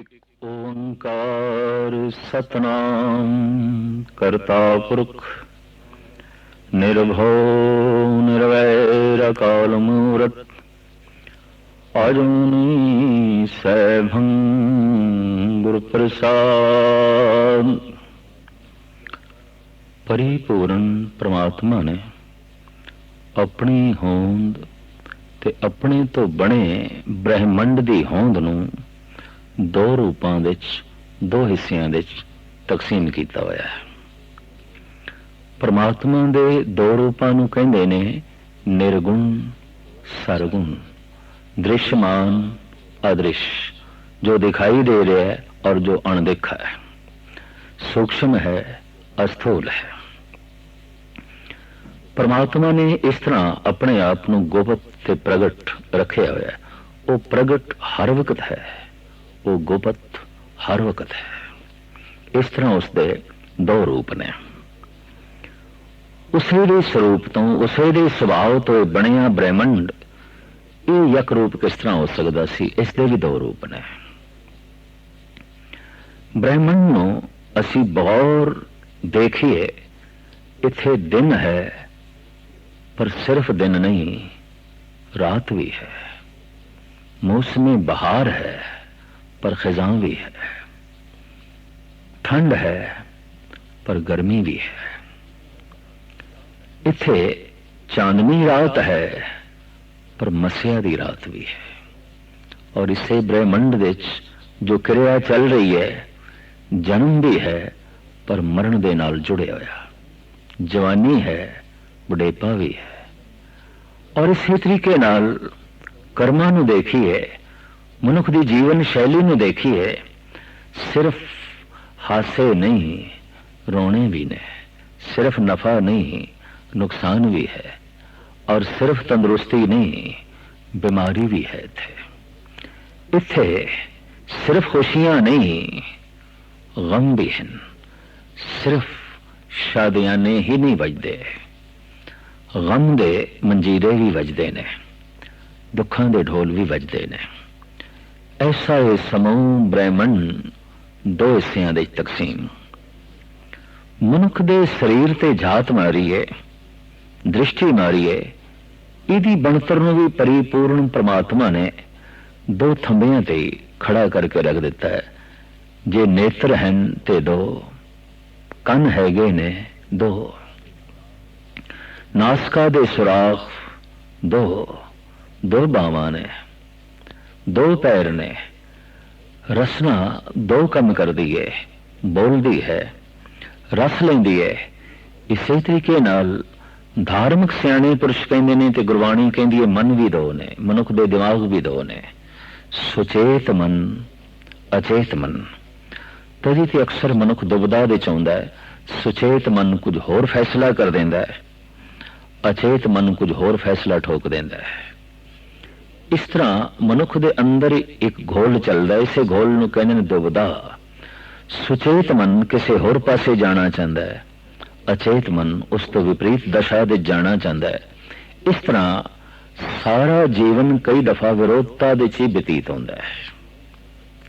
एक ओंकार सतनाम करता पुरख निर्भव निर्वैर अकाल मूरत अजूनी सैभं गुरु प्रसाद। परिपूर्ण परमात्मा ने अपनी होंद ते अपने तो बने ब्रह्मंड दी होंद नूं दो रूपां विच दो हिस्सियां विच तकसीम कीता होया है। परमात्मा दे दो रूपां नूं कहंदे ने निर्गुण सरगुण, दृश्यमान अदृश्य, जो दिखाई दे रहा है और जो अणदेखा है, सूक्ष्म है अस्थूल है। परमात्मा ने इस तरह अपने आप नूं गुप्त ते प्रगट रखे होया है। वो प्रगट हर वक्त है, वो गुप्त हर वक्त है। इस तरह उसके दो रूप ने। उसे दे स्वरूप तो उसे दे सुभाव तो बनिया ब्रह्मंड ये यक रूप किस तरह हो सकता सी? इसके भी दो रूप ने। ब्रह्मंड नूं असी गौर देखिए, इत्थे दिन है पर सिर्फ दिन नहीं, रात भी है। मौसमी बहार है पर खिजां भी है। ठंड है पर गर्मी भी है। इत्थे चांदनी रात है पर मस्या दी रात भी है। और इसे ब्रह्मंड विच जो क्रिया चल रही है, जन्म भी है पर मरण दे नाल जुड़े होया, जवानी है बुढ़ेपा भी है। और इसी तरीके नाल कर्मां नूं देखिए, मनुख दी जीवन शैली नूं देखिए, सिर्फ हासे नहीं रोने भी ने, सिर्फ नफा नहीं नुकसान भी है, और सिर्फ तंदुरुस्ती नहीं बीमारी भी है। इत्थे सिर्फ खुशियां नहीं गम भी हैं, सिर्फ शादियां ने ही नहीं बजदे, गम दे मंजीरे भी बजदे ने, दुखां दे ढोल भी बजदे ने। ऐसा ये समूह ब्रह्मंड दो हिस्सियां दे तकसीम। मनुख दे शरीर ते जात मारीए, दृष्टि मारीए, इहदी बनतर नूं भी परिपूर्ण परमात्मा ने दो थंबियां ते खड़ा करके रख दिता है। जे नेत्र हैं ते दो, कन हैगे ने दो, नासका दे सुराख दो, दो बावां ने, दो पैर ने, रसना दो कम कर दिए, बोलती है रस लेंदी है। इसे तरीके नाल धार्मिक सियाणे पुरुष कहंदे ने ते गुरबाणी कहंदी है मन भी दो ने, मनुख दे दिमाग भी दो ने, सुचेत मन अचेत मन। तभी ते अक्सर मनुख दुविधा दे चाहुंदा है। सुचेत मन कुछ होर फैसला कर देंदा है, अचेत मन कुछ होर फैसला ठोक देंदा है। इस तरह मनुख दे अंदर एक घोल चलदा है। इसे घोल नूं कहंदे ने दुविधा। सुचेत मन किसी होर पासे जाना चाहता है, अचेत मन उस तो विपरीत दशा दे जाना चाहता है। इस तरह सारा जीवन कई दफा विरोधता दे च व्यतीत होता है,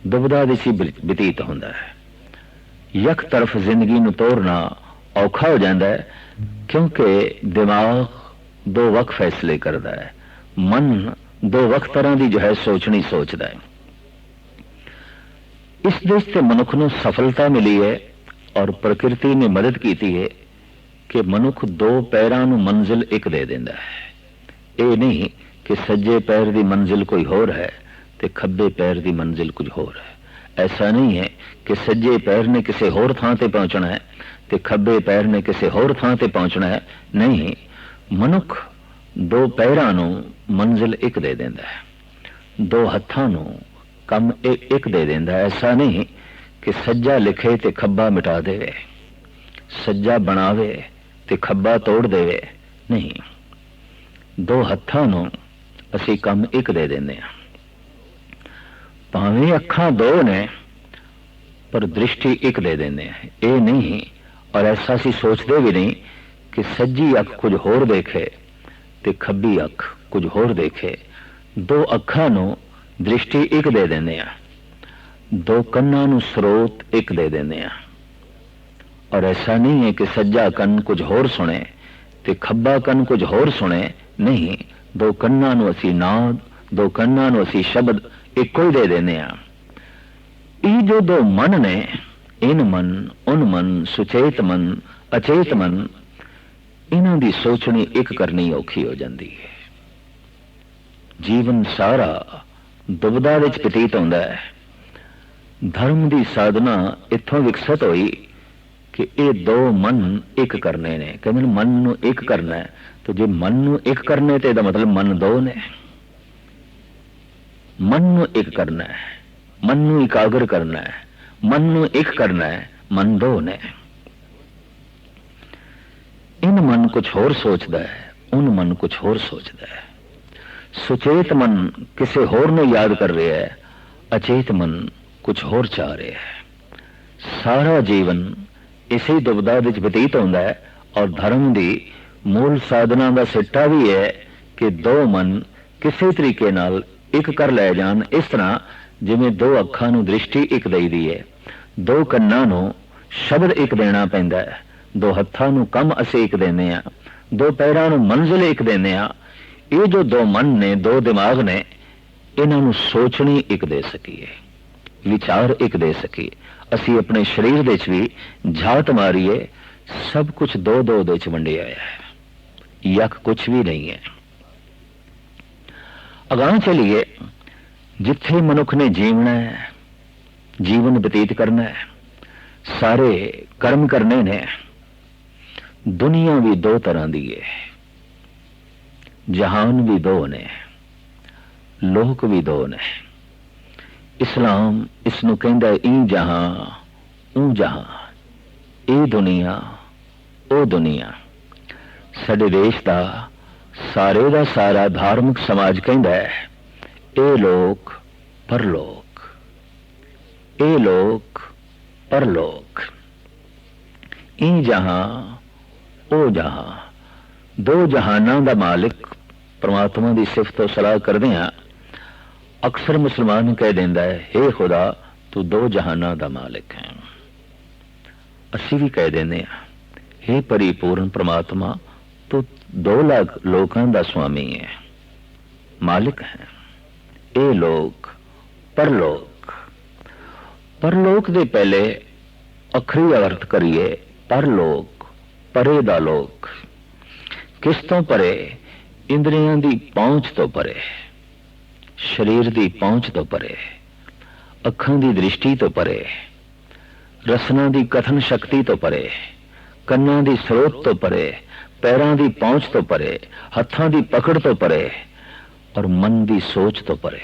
दुविधा दे च व्यतीत होता है। यक तरफ जिंदगी नूं तोरना औखा हो जाता है, क्योंकि दिमाग दो वक्त फैसले करता है, मन दो वक्त तरह की जो है सोचनी सोचता है। इस देश से मनुख नूं सफलता मिली है और प्रकृति ने मदद की है कि मनुख दो पैरां नूं मंजिल एक दे देंदा है। ये नहीं कि सज्जे पैर की मंजिल कोई होर है ते खब्बे पैर की मंजिल कुछ होर है। ऐसा नहीं है कि सज्जे पैर ने किसी होर थां ते पहुंचना है ते खब्बे पैर ने किसी होर थां ते पहुंचना है। नहीं, मनुख दो पैरां नूं मंजिल एक दे देंदा है, दो हत्थां नूं कम एक दे देंदा है। ऐसा नहीं कि सज्जा लिखे ते खब्बा मिटा देवे, सज्जा बनावे ते खब्बा तोड़ देवे। नहीं, दो हत्थां नूं असी कम एक दे देंदे हां। भावें अखां दो ने पर दृष्टि एक दे देंदे हैं। ये नहीं, और ऐसा सी सोचते भी नहीं कि सज्जी अख कुछ होर देखे ते खब्बी अख कुछ होर देखे। दो अखां नूं दृष्टि एक दे देंदे आ। दो कन्ना नूं स्रोत एक दे देंदे आ। और ऐसा नहीं है कि सज्जा कन कुछ होर सुने ते खब्बा कन कुछ होर सुने, नहीं, दो कन्ना नूं असी नाद, दो कन्ना नूं असी शब्द इको ही दे देने आ। ये जो दो मन ने, इन मन, उन मन, सुचेत मन, अचेत मन, इन्हां दी सोचनी एक करनी औखी हो जाती है। जीवन सारा दुविधा विच बतीत होंदा है। धर्म की साधना इत्थों विकसित हुई कि ये दो मन एक करने ने। कहते मन नूं एक करना है, तो जे मन नूं एक करने तो मतलब मन दो ने। मन नूं एक करना है, मन नूं एकाग्र करना है, मन नूं एक करना है, मन दो ने। इन मन कुछ होर सोचता है, उन मन कुछ होर सोचता है। सुचेत मन किसी होर नूं याद कर रहा है, अचेत मन कुछ होर चाह रहा है। सारा जीवन इसी दुविधा विच बतीत होंदा है। और धर्म की मूल साधना का सिट्टा भी है कि दो मन किसी तरीके नाल एक कर लै जान। इस तरह जिवें दो अखां नूं दृष्टि एक दई दी है, दो कन्नां नूं शब्द एक देना पैंदा है, दो हत्थां नूं कम असीं एक देने आ, दो पैरां नूं मंजिल एक देने आ। ये जो दो मन ने, दो दिमाग ने, इन्हां नूं सोचनी एक दे सकीए, विचार एक दे सकीए। असी अपने शरीर दे च भी झात मारीए, सब कुछ दो दो दे च वंडिया है, यक कुछ भी नहीं है। अगां चलिए, जिथे मनुख ने जीवना है, जीवन बतीत करना है, सारे कर्म करने ने। दुनिया भी दो तरह की है, जहान भी दो ने, लोक भी दो ने। इस्लाम इसनूं कहंदा है ई जहां ऊ जहां, ए दुनिया ओ दुनिया। साडे देश दा सारे दा सारा धार्मिक समाज कहंदा है ए लोक परलोक, ए लोक परलोक, ई जहां ओ जहां। दो जहानां दा मालिक परमात्मा की सिफत और सलाह करदे हां। अक्सर मुसलमान कह देंदा है हे खुदा तू दो जहाना दा मालिक है। असी भी कह देंदे हां हे परिपूर्ण परमात्मा तू 2 लाख लोकां दा स्वामी है, मालिक है। ए लोक परलोक, परलोक दे पहले अखरी अर्थ करिए परलोक, परे दा लोक। किस तो परे? इंद्रियां दी पहुंच तो परे, शरीर की पहुंच तो परे, अखां की दृष्टि तो परे, रसना की कथन शक्ति तो परे, कन्नां की स्रोत तो परे, पैरां की पहुंच तो परे, हत्थां की पकड़ तो परे, और मन की सोच तो परे,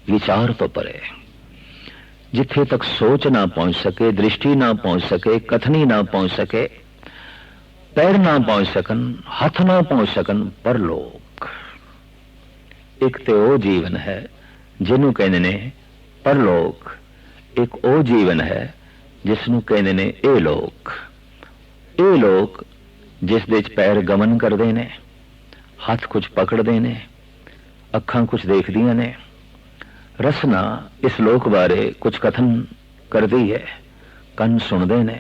विचार तो परे। जिथे तक सोच ना पहुंच सके, दृष्टि ना पहुंच सके, कथनी ना पहुंच सके, पैर ना पहुंच सकन, हथ ना पहुंच सकन, परलोक। एक तो वो जीवन है जिन्हों कहने ने परलोक, एक वो जीवन है जिसनों कहने ने ए लोक। ए लोक जिस दे पैर गमन करते ने, हाथ कुछ पकड़ते ने, अखां कुछ देखदियां ने, रसना इस लोक बारे कुछ कथन करती है, कन सुनते ने,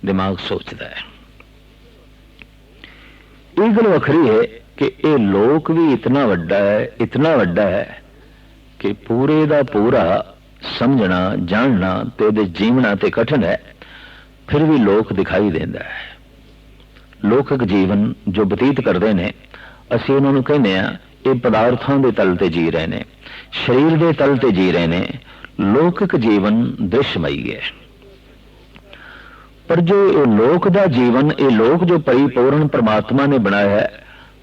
दिमाग सोचता है। एक गल वखरी है कि ये लोक भी इतना वड्डा है, इतना वड्डा है कि पूरे दा पूरा समझना जानना ते जीवना ते कठिन है, फिर भी लोक दिखाई देता है। लोकक जीवन जो बतीत करते हैं, असीं उन्होंने कहने ये पदार्थों के तल ते जी रहे हैं, शरीर के तल ते जी रहे हैं। लौकिक जीवन दृश्यमयी है, पर जो ये लोक दा जीवन, ये लोक जो परिपूर्ण परमात्मा ने बनाया है,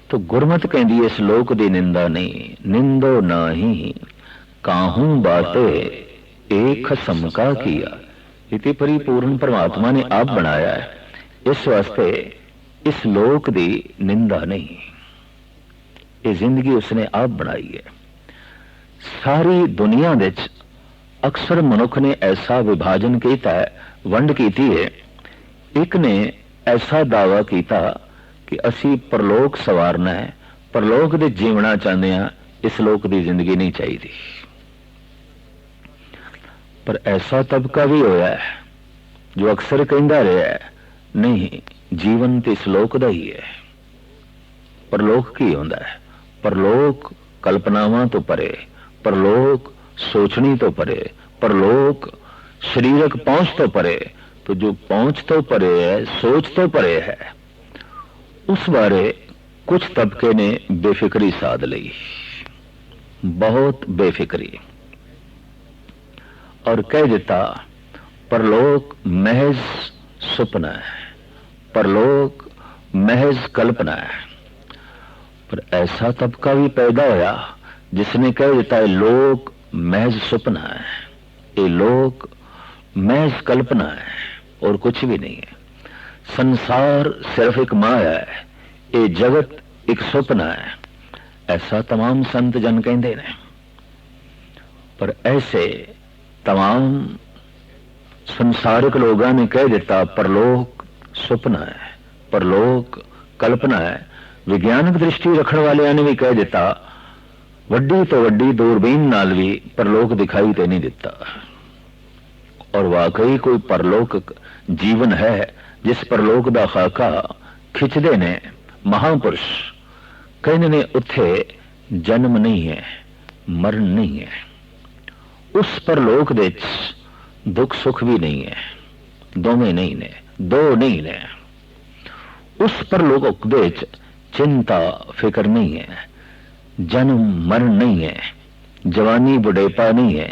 तो गुरमत कहती है इस लोक की निंदा नहीं, निंदो नाही काहू बाते एक खसम का किया। इति परिपूर्ण परमात्मा ने आप बनाया है, इस वास्ते इस लोक की निंदा नहीं, ये जिंदगी उसने आप बनाई है। सारी दुनिया विच अक्सर मनुख ने ऐसा विभाजन किया है, वंड की है। एक ने ऐसा दावा किया कि असी परलोक सवारना है, परलोक दे जीवना चाहते हैं, इस लोक की जिंदगी नहीं चाहिए। पर ऐसा तबका भी होया है जो अक्सर कहता रहा है, नहीं जीवन तो इस लोक का ही है। परलोक की होंदा है? परलोक कल्पनावां तो परे, परलोक सोचनी तो परे, परलोक शरीरक पहुंच तो परे। तो जो पहुंच तो परे है, सोच तो परे है, उस बारे कुछ तबके ने बेफिक्री साध ली, बहुत बेफिक्री, और कह देता परलोक महज सुपना है, परलोक महज कल्पना है। पर ऐसा तबका भी पैदा होया जिसने कह देता है लोक महज सुपना है, ये लोक महज कल्पना है और कुछ भी नहीं है। संसार सिर्फ एक माया है, ये जगत एक सुपना है। ऐसा तमाम संत जन कहते हैं। पर ऐसे तमाम संसारिक लोगों ने कह देता परलोक सुपना है, परलोक कल्पना है। विज्ञानक दृष्टि रखने वाले ने भी कह देता वड्डी तो वड्डी दूरबीन नाल भी परलोक दिखाई तो नहीं देता। और वाकई कोई परलोक जीवन है जिस परलोक दा खाका खिंचदे ने महापुरुष, कहने ने उत्थे जन्म नहीं है, मरण नहीं है। उस परलोक दे दुख सुख भी नहीं है, दोवें नहीं ने, दो नहीं ने। उस परलोक दे चिंता फिक्र नहीं है, जन्म मरण नहीं है, जवानी बुढ़ेपा नहीं है,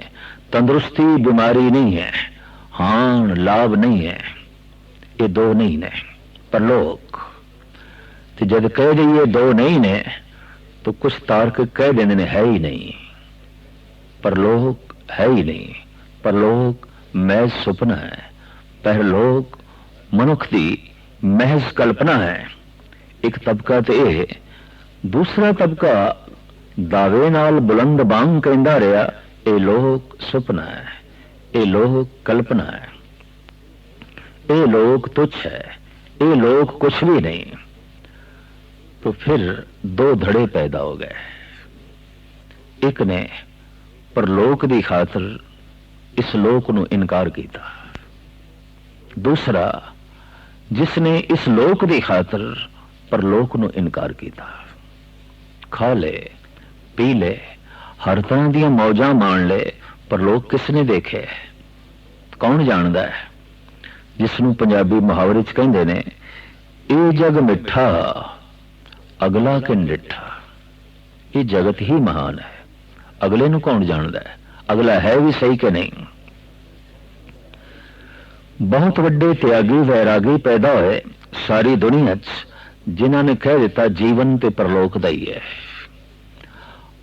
तंदुरुस्ती बीमारी नहीं है, हान लाभ नहीं है, ये दो नहीं ने परलोक। तो जब कह दिए दो नहीं ने तो कुछ तार्क कह देने है ही नहीं, परलोक है ही नहीं। परलोक महज सुपना है, परलोक मनुख की महज कल्पना है। एक तबका तो यह, दूसरा तबका दावे नाल बुलंद बांग कहता रहा ये लोक सुपना है, ये लोक कल्पना है, ये लोक तुच्छ है, ये लोक कुछ भी नहीं। तो फिर दो धड़े पैदा हो गए। एक ने परलोक की खातर इस लोक नूं इनकार किया, दूसरा जिसने इस लोक की खातर परलोक नूं इनकार किया। खा ले पी ले, हर तरह दी मौजा मान ले, परलोक किसने देखे? कौन जानदा है? जिसनों पंजाबी मुहावरे च कहंदे ने ये जग मिठा अगला किन डिठा। ये जगत ही महान है, अगले नूं कौन जानदा है? अगला है भी सही कि नहीं? बहुत वड्डे त्यागी वैरागी पैदा होए सारी दुनिया च, जिन्हां ने कह दिता जीवन ते परलोक दा ही है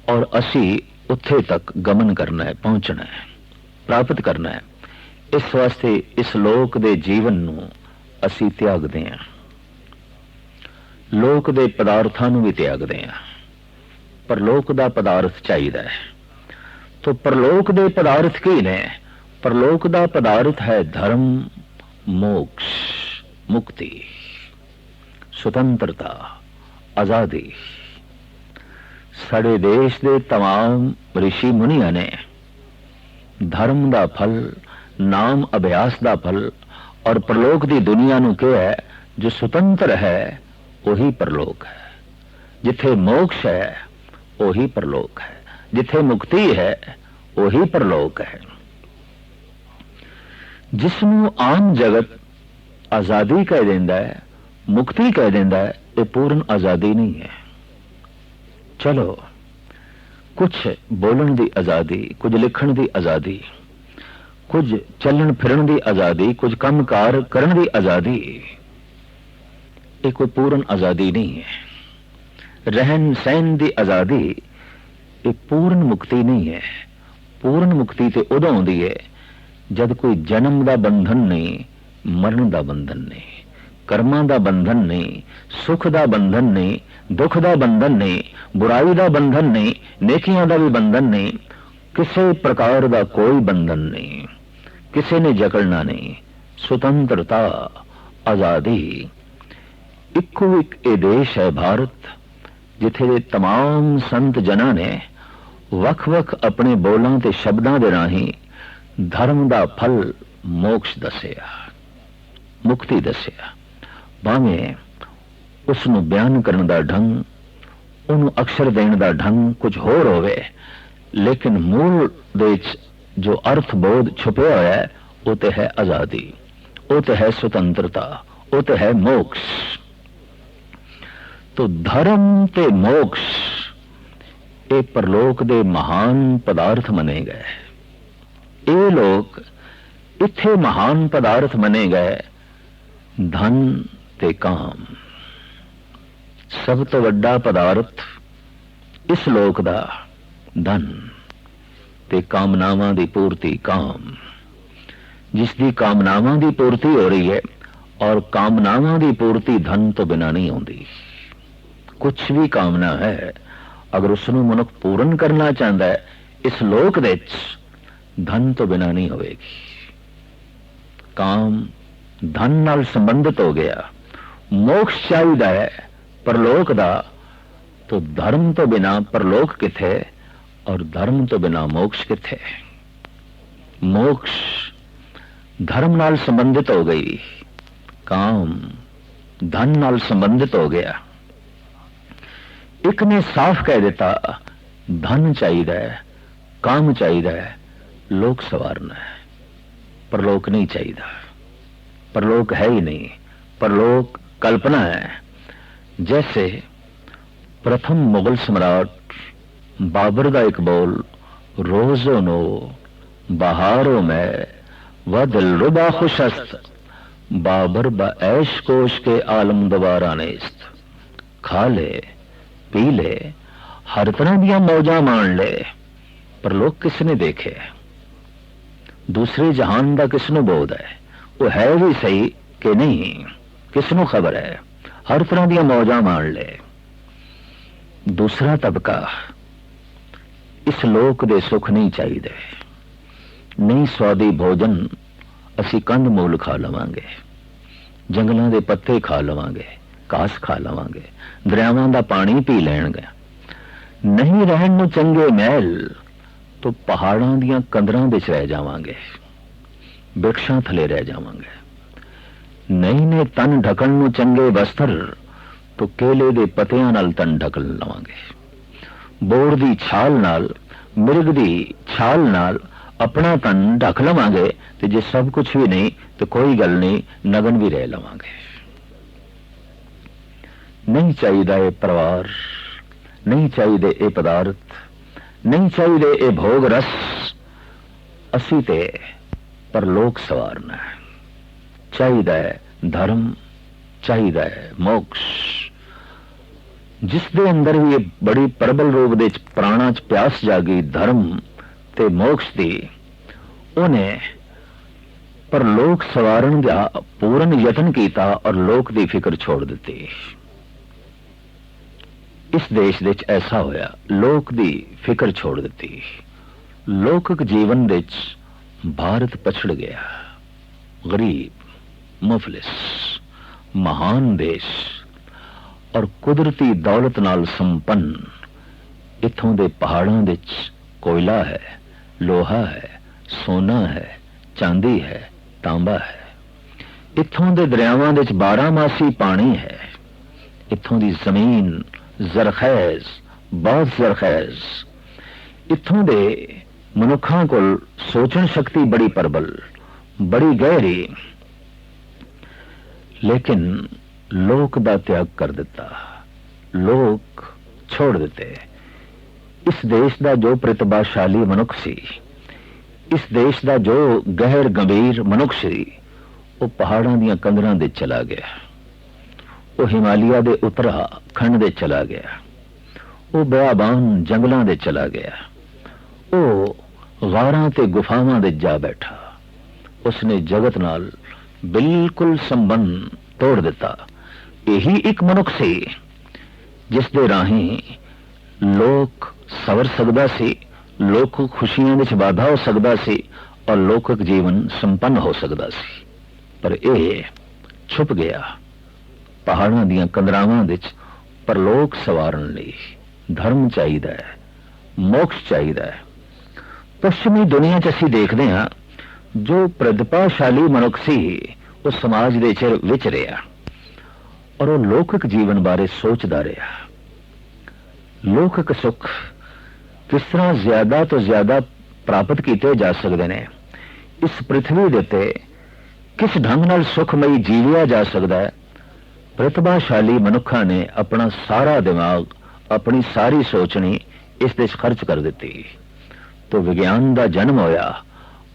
और असी उत्थे तक गमन करना है, पहुंचना है, प्राप्त करना है। इस वास्ते इस लोक दे जीवन नूं असी त्यागदे हां, लोक दे पदार्थां नूं भी त्यागदे हां। परलोक दा पदार्थ चाहिदा है। तो परलोक दे पदार्थ की ने? परलोक दा पदार्थ है धर्म, मोक्ष, मुक्ति, स्वतंत्रता, आजादी। साडे देश दे तमाम ऋषि मुनिया ने धर्म दा फल, नाम अभ्यास दा फल और परलोक दी दुनिया नूं कहा है जो स्वतंत्र है वही परलोक है, जिथे मोक्ष है वही परलोक है, जिथे मुक्ति है वही परलोक है। जिसनों आम जगत आजादी कह देंदा है, मुक्ति कह देंदा है, ये पूर्ण आजादी नहीं है। चलो कुछ बोलन दी आजादी, कुछ लिखण दी आजादी, कुछ चलन फिरन दी आजादी, कुछ कामकार करन दी आजादी, ये कोई पूर्ण आजादी नहीं है। रहन सहन दी आजादी ये पूर्ण मुक्ति नहीं है। पूर्ण मुक्ति तो उदों आउंदी है जब कोई जन्म दा बंधन नहीं, मरण दा बंधन नहीं, कर्मां दा बंधन नहीं, सुख दा बंधन नहीं, दुख दा बंधन नहीं, बुराई दा बंधन नहीं, नेकियां दा भी बंधन नहीं, किसी प्रकार दा कोई बंधन नहीं, किसी ने जकड़ना नहीं। स्वतंत्रता, आजादी। इक्को एक ये देश है भारत, जिथे दे तमाम संत जना ने वख-वख अपने बोलों ते शब्दों दे राही धर्म का फल मोक्ष दसिया, मुक्ति दसिया। भावें उसनूं बयान करने का ढंग, उन्होंने अक्षर देने का ढंग कुछ होर होवे, लेकिन मूल दे जो अर्थ बोध छुपया होया है वो तो है आजादी, वो तो है स्वतंत्रता, वो तो है मोक्ष। तो धर्म ते मोक्ष ये परलोक दे महान पदार्थ मने गए। ये लोग इत्थे महान पदार्थ मने गए धन ते काम। सब तो वड्डा पदार्थ इस लोक दा धन ते कामनावां दी पूर्ति काम। जिसकी कामनावां दी पूर्ति हो रही है, और कामनावां दी पूर्ति धन तो बिना नहीं होती। कुछ भी कामना है अगर उसनूं मनुख पूर्ण करना चाहता है इस लोक दे धन तो बिना नहीं होएगी। काम धन नाल संबंधित हो गया। मोक्ष चाहिदा है परलोक दा, तो धर्म तो बिना परलोक किथे और धर्म तो बिना मोक्ष किथे। मोक्ष धर्म नाल संबंधित हो गई, काम धन नाल संबंधित हो गया। एक ने साफ कह देता धन चाहिदा है, काम चाहिदा है, लोक सवारना है, परलोक नहीं चाहिदा। परलोक है ही नहीं, परलोक कल्पना है। जैसे प्रथम मुगल सम्राट बाबर का एक बोल, रोजो नो बहारों में वह दिलरुबा खुशस्त, बाबर बऐश कोश के आलम दोबारा नेस्त। खा ले पी ले, हर तरह दिया मौजा मान ले, पर लोग किसने देखे? दूसरे जहान का किसनों बोध है? वो है भी सही कि नहीं, किसनों खबर है? हर तरह दिया मौजा मान ले। दूसरा तबका इस लोक दे सुख नहीं चाहिए। नहीं स्वादी भोजन असी कंद मूल खा लवांगे, जंगलों के पत्ते खा लवांगे, घास खा लवांगे, दरियावां दा पानी पी लैणगे। नहीं रहन नूं चंगे महल तो पहाड़ां दियां कंदरां विच रह जावांगे, वृक्षां थले रह जावांगे। नहीं ने तन ढकण नूं चंगे वस्त्र तो केले दे पत्तियां नाल तन ढक लवांगे। बोर दी छाल नाल, मिर्ग दी छाल नाल अपना तन ढक लवांगे, ते जे सब कुछ भी नहीं तो कोई गल नहीं, नगन भी रह लवांगे। नहीं चाहिए परिवार, नहीं चाहिए ये पदार्थ, नहीं चाहिए ये भोग रस, असी ते परलोक सवारना है। चाहिए धर्म, चाहिए मोक्ष। जिस दे अंदर भी बड़ी प्रबल रूप दे प्राणा च प्यास जागी धर्म ते मोक्ष दी, उन्हें परलोक सवारण का पूर्ण यत्न किया और लोक दी फिक्र छोड़ दी। इस देश विच ऐसा होया, लोक दी फिक्र छोड़ दी। लोकक जीवन विच भारत पछड़ गया। गरीब, मुफलिस, महान देश और कुदरती दौलत नाल संपन्न। इथों दे पहाड़ों विच कोयला है, लोहा है, सोना है, चांदी है, तांबा है। इथों दे दरियावां विच 12 मासी पानी है। इथों दी जमीन जरखैज, बहुत जरखैज। इथों दे मनुखां कोल सोचण शक्ति बड़ी प्रबल, बड़ी गहरी, लेकिन लोक दा त्याग कर दिता, लोक छोड़ देते। इस देश दा जो प्रतिभाशाली मनुख सी, इस देश दा जो गहर गंभीर मनुख सी, वो पहाड़ां दियां कंदरां दे चला गया। वो हिमालय दे उत्तरा खंड दे चला गया। वो बियाबान जंगलां दे चला गया। वो गारां ते गुफावां दे जा बैठा। उसने जगत नाल बिल्कुल संबंध तोड़ दिता। यही एक मनुख सी जिस दे राही लोक सवर सकदा सी, लोक खुशियां विच वाधा हो सकदा सी और लोकक जीवन संपन्न हो सकदा सी। पर यह छुप गया पहाड़ां दियां कंदरावां विच। परलोक सवारन लई धर्म चाहिदा है, मोक्ष चाहिदा है। पश्चिमी दुनिया च असीं देखदे हां जो प्रतिभाशाली मनुख सी वो समाज दे च विच रहा और वो लौकिक जीवन बारे सोचता रहा। लौकिक सुख किस तरह ज्यादा तो ज्यादा प्राप्त किए जा सकते हैं, इस पृथ्वी दे उत्ते किस ढंग नाल सुखमई जीविया जा सकता है, प्रतिभाशाली मनुखा ने अपना सारा दिमाग, अपनी सारी सोचनी इस देश खर्च कर दी। तो विज्ञान का जन्म होया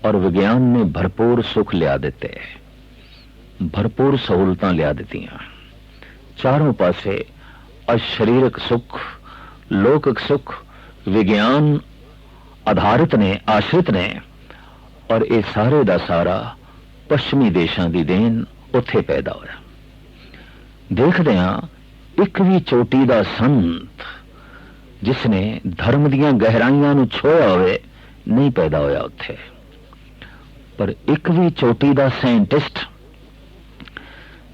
और विज्ञान ने भरपूर सुख लिया दिते, भरपूर सहूलतां लिया दित्तियां। चारों पासे अशरीरक सुख, लौकिक सुख विज्ञान आधारित ने, आश्रित ने, और ये सारे दा सारा पश्चिमी देशों की देन उत्थे पैदा होया। देखते हैं एक भी चोटी का संत जिसने धर्म दियां गहराइयां नूं छोया होवे नहीं पैदा होया उत्थे, पर एक भी चोटी का साइंटिस्ट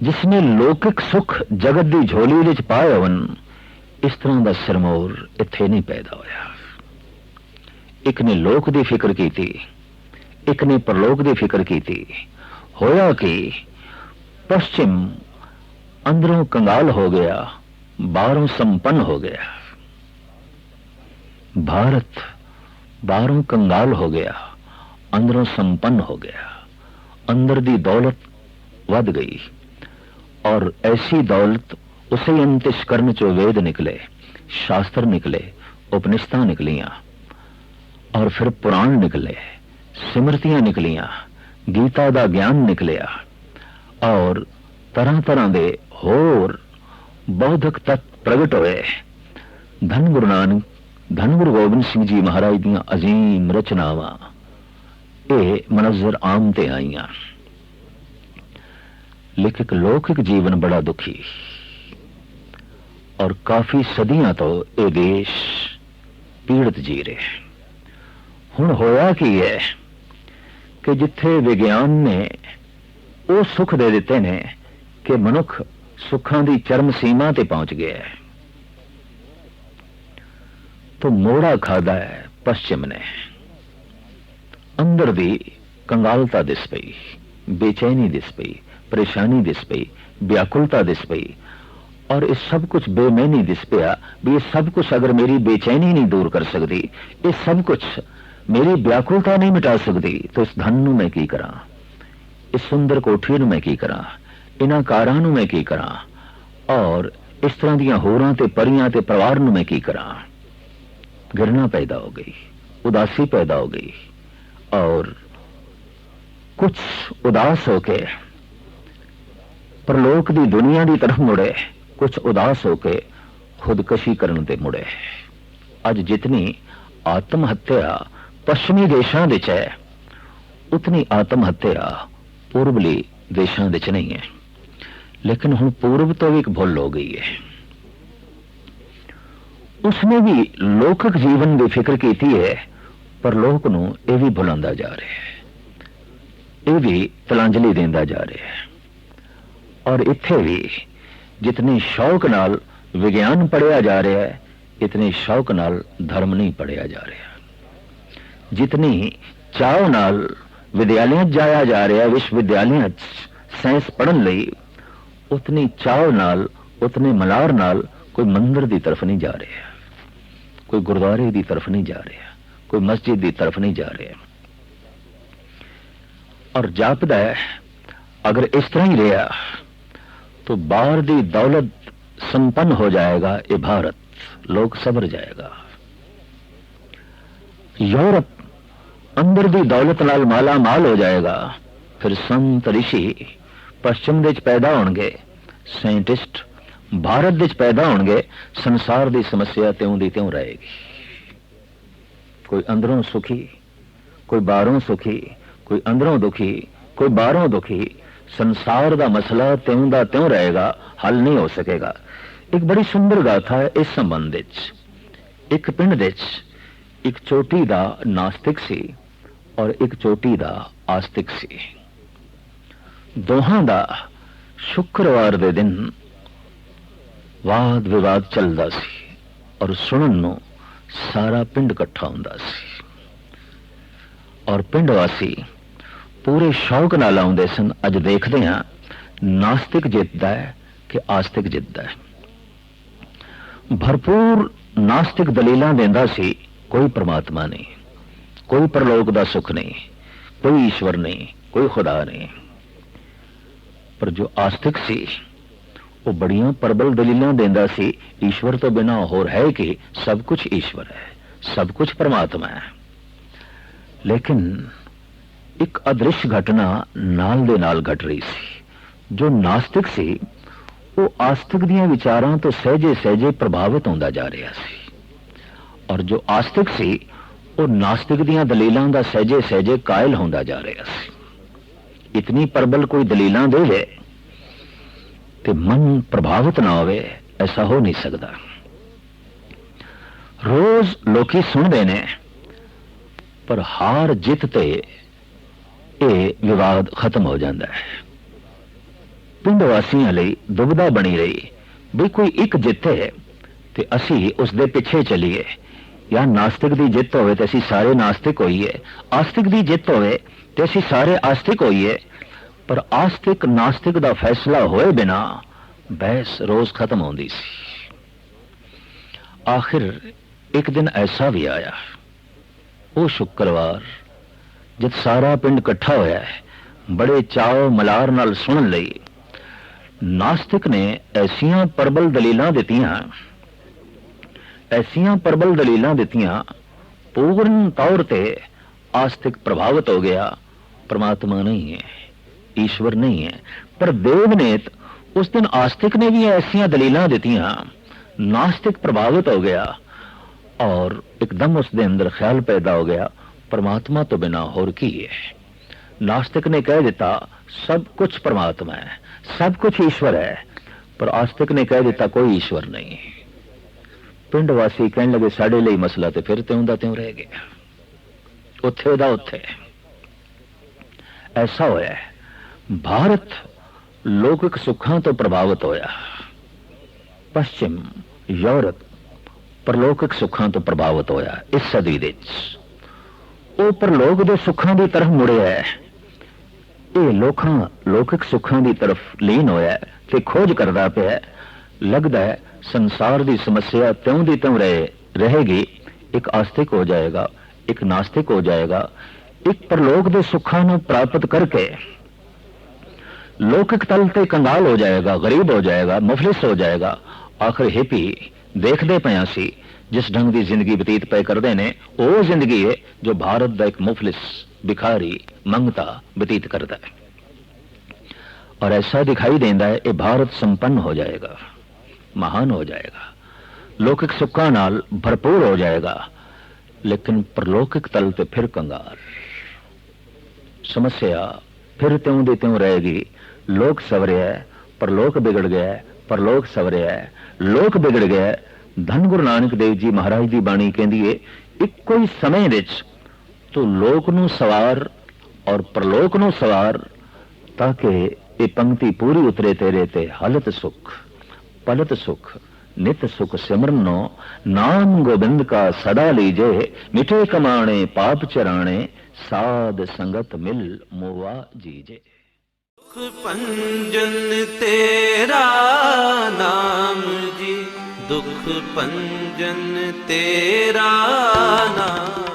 जिसने लौकिक सुख जगत की झोली विच पाए होवन, इस तरह का सिरमौर इत्थे नहीं पैदा होया। एक ने लोक की फिक्र की थी, एक ने परलोक की फिक्र की थी। होया कि पश्चिम अंदरों कंगाल हो गया, बाहरों संपन्न हो गया। भारत बाहरों कंगाल हो गया, अंदरों संपन्न हो गया। अंदर दी दौलत वध गई और ऐसी दौलत उसे अंतिश करने चो वेद निकले, शास्त्र निकले, उपनिषदां निकलियां और फिर पुराण निकले, स्मृतियां निकलियां, गीता का ज्ञान निकलिया और तरह तरह के होर बौद्धक तत्व प्रगट होए। धन गुरु नानक, धन गुरु गोबिंद सिंह जी महाराज दीयां अजीम रचनावां ये मनजर आम ते आईयां। लेकिन लौकिक जीवन बड़ा दुखी और काफी सदियां तो ये देश पीड़ित जी रहे। हुण होया की है कि जिथे विज्ञान ने वो सुख दे दिते ने कि मनुख सुखां दी चरम सीमा ते पहुंच गया है, तो मोड़ा खादा है पश्चिम ने। अंदर दी कंगालता दिस पई, बेचैनी दिस पई, परेशानी दिस पई, व्याकुलता दिस पई और इस सब कुछ बेमैनी दिस पिया भी ये सब कुछ अगर मेरी बेचैनी नहीं दूर कर सकती, ये सब कुछ मेरी व्याकुलता नहीं मिटा सकती, तो इस धन नूं मैं की करा, इस सुंदर कोठी नूं मैं की करा, इन्हां कारां नूं मैं की करा और इस तरह दीयां होरां ते परियां ते परिवार नूं मैं की करा। घृणा पैदा हो गई, उदासी पैदा हो गई और कुछ उदास होके परलोक दी दुनिया की तरफ मुड़े, कुछ उदास होके खुदकशी करने ते मुड़े। अज जितनी आत्महत्या पश्चिमी देशों विच है, उतनी आत्महत्या पूर्वली देशों विच नहीं है। लेकिन हुण पूर्व तो भी एक भुल हो गई है। उसने भी लौकिक जीवन की फिक्र की है, पर लोक नूं यह भी भुलांदा जा रहा है, यह भी तिलांजलि देंदा जा रहा है। और इत्थे भी जितनी शौक नाल विज्ञान पढ़िया जा रहा है, इतनी शौक नाल धर्म नहीं पढ़िया जा रहा। जितनी चाव नाल विद्यालय जाया जा रहा है, विश्वविद्यालय साइंस पढ़न लई, उतनी चाव नाल, उतने मलार नाल कोई मंदिर की तरफ नहीं जा रहा, कोई गुरुद्वारे की तरफ नहीं जा रहा, कोई मस्जिद की तरफ नहीं जा रहा। और जापदा है अगर इस तरह ही रहा तो बाहर दी दौलत संपन्न हो जाएगा, ये भारत लोग सबर जाएगा। यूरोप अंदर दी दौलत नाल माला माल हो जाएगा, फिर संत ऋषि पश्चिम देश पैदा होंगे, साइंटिस्ट भारत देश पैदा होंगे, संसार की समस्या त्यों दी त्यों रहेगी। कोई अंदरों सुखी, कोई बाहरों सुखी, कोई अंदरों दुखी, कोई बाहरों दुखी। संसार का मसला त्यों दा त्यों रहेगा, हल नहीं हो सकेगा। एक बड़ी सुंदर गाथा है इस संबंध विच। एक पिंड विच एक चोटी दा नास्तिक सी और एक चोटी दा आस्तिक सी। दोहां दा शुक्रवार दे दिन वाद विवाद चलदा सी और सुनन नूं सारा पिंड इकट्ठा हुंदा सी और पिंड वासी पूरे शौक नाल आउंदे सन। अज देखते हैं नास्तिक जितदा है कि आस्तिक जितदा है। भरपूर नास्तिक दलीलां देंदा सी, कोई परमात्मा नहीं, कोई परलोक दा सुख नहीं, कोई ईश्वर नहीं, कोई खुदा नहीं। पर जो आस्तिक सी वो बड़ियां प्रबल दलीलां देंदा सी, ईश्वर तो बिना होर है कि सब कुछ ईश्वर है, सब कुछ परमात्मा है। लेकिन एक अदृश्य घटना नाल दे नाल घट रही सी। जो नास्तिक सी वो आस्तिक दियां विचारां तो सहजे सहजे प्रभावित होंदा जा रहा सी, और जो आस्तिक सी वो नास्तिक दियां दलीलां दा सहजे सहजे कायल होंदा जा रहा सी। इतनी प्रबल कोई दलीलां देवे ते मन प्रभावित ना होवे, ऐसा हो नहीं सकता। रोज लोकी सुनते ने, पर हार जित ते ये विवाद खत्म हो जाता है। पिंड वासियों लई दुविधा बनी रही भी कोई एक जिते ते असी उसदे पिछे चलीए, या नास्तिक दी जित होवे ते असी सारे नास्तिक होइए, आस्तिक दी जित होवे ते असी सारे आस्तिक होइए। पर आस्तिक नास्तिक दा फैसला होए बिना बहस रोज खत्म होंदी सी। आखिर एक दिन ऐसा भी आया, वो शुक्रवार जब सारा पिंड इकट्ठा होया है, बड़े चाव मलार नाल सुन लई। नास्तिक ने ऐसियां प्रबल दलीलां दित्तियां, ऐसियां प्रबल दलीलां दित्तियां, पूर्ण तौर ते आस्तिक प्रभावित हो गया। परमात्मा नहीं है, ईश्वर नहीं है। पर देवनेत उस दिन आस्तिक ने भी ऐसियां दलीलां दित्तियां, नास्तिक प्रभावित हो गया, और एकदम उसके अंदर ख्याल पैदा हो गया परमात्मा तो बिना होर की है। नास्तिक ने कह दिता सब कुछ परमात्मा है, सब कुछ ईश्वर है, पर आस्तिक ने कह दिता कोई ईश्वर नहीं। पिंड वासी कहने लगे साडे लिए मसला तो फिर त्यों दा त्यों रह गया, उत्थे दा उत्थे। ऐसा होया है, भारत लौकिक सुखां तो प्रभावित होया, पश्चिम यूरोप परलौकिक सुखां तो प्रभावित होया। इस सदी दे वो परलोक दे सुखां दी तरफ मुड़िया है, ये लोकां लौकिक सुखां दी तरफ लीन होया ते खोज करदा पिया। लगदा है संसार दी समस्या त्यों दी त्यों रहेगी। एक आस्तिक हो जाएगा, एक नास्तिक हो जाएगा। एक परलोक दे सुखां नूं प्राप्त करके लौकिक तल ते कंगाल हो जाएगा, गरीब हो जाएगा, मुफलिस हो जाएगा। आखिर हिपी देखते पे सी जिस ढंग की जिंदगी बतीत पे करते ने, वो जिंदगी है जो भारत का एक मुफलिस भिखारी मंगता बतीत करता है। और ऐसा दिखाई देता है ये भारत संपन्न हो जाएगा, महान हो जाएगा, लौकिक सुखा नाल भरपूर हो जाएगा, लेकिन परलौकिक तल पे फिर कंगाल। समस्या फिर त्यों दी त्यों रहेगी। लोक सवरिया है, परलोक बिगड़ गया है, परलोक सवरिया है, लोक बिगड़ गया है। धन गुरु नानक देव जी महाराज की बाणी कहती है इक्को ही समय विच तो लोक नूं सवार और परलोक नूं सवार, ताकि ये पंक्ति पूरी उतरे तेरे ते हलत सुख पलत सुख नित सुख सिमरनो, नाम गोविंद का सदा लीजे, मिठे कमाणे पाप चराणे, साध संगत मिल मोवा जीजे। दुख पंजन तेरा नाम जी, दुख पंजन तेरा नाम।